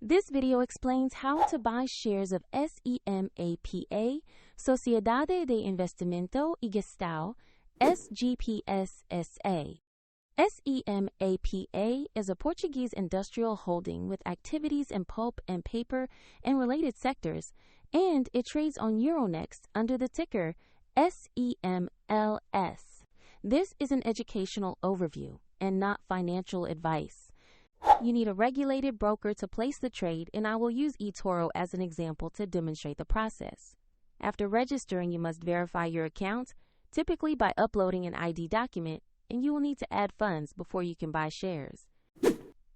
This video explains how to buy shares of SEMAPA Sociedade de Investimento e Gestao SGPS SA. SEMAPA is a Portuguese industrial holding with activities in pulp and paper and related sectors, and it trades on Euronext under the ticker SEM.LS. This is an educational overview and not financial advice. You need a regulated broker to place the trade, and I will use eToro as an example to demonstrate the process. After registering, you must verify your account, typically by uploading an ID document, and you will need to add funds before you can buy shares.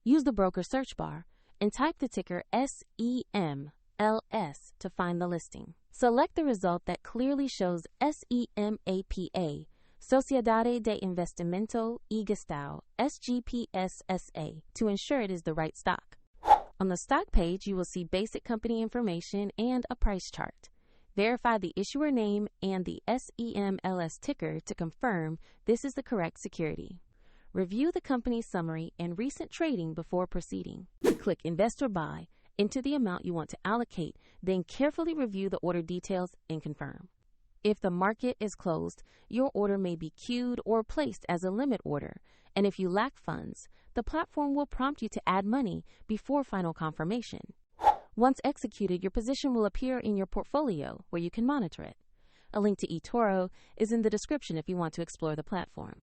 Use the broker search bar and type the ticker SEMLS to find the listing. Select the result that clearly shows SEMAPA Sociedade de Investimento e Gestao SGPS SA to ensure it is the right stock. On the stock page, you will see basic company information and a price chart. Verify the issuer name and the SEMLS ticker to confirm this is the correct security. Review the company's summary and recent trading before proceeding. Click Invest or Buy, enter the amount you want to allocate, then carefully review the order details and confirm. If the market is closed, your order may be queued or placed as a limit order, and if you lack funds, the platform will prompt you to add money before final confirmation. Once executed, your position will appear in your portfolio where you can monitor it. A link to eToro is in the description if you want to explore the platform.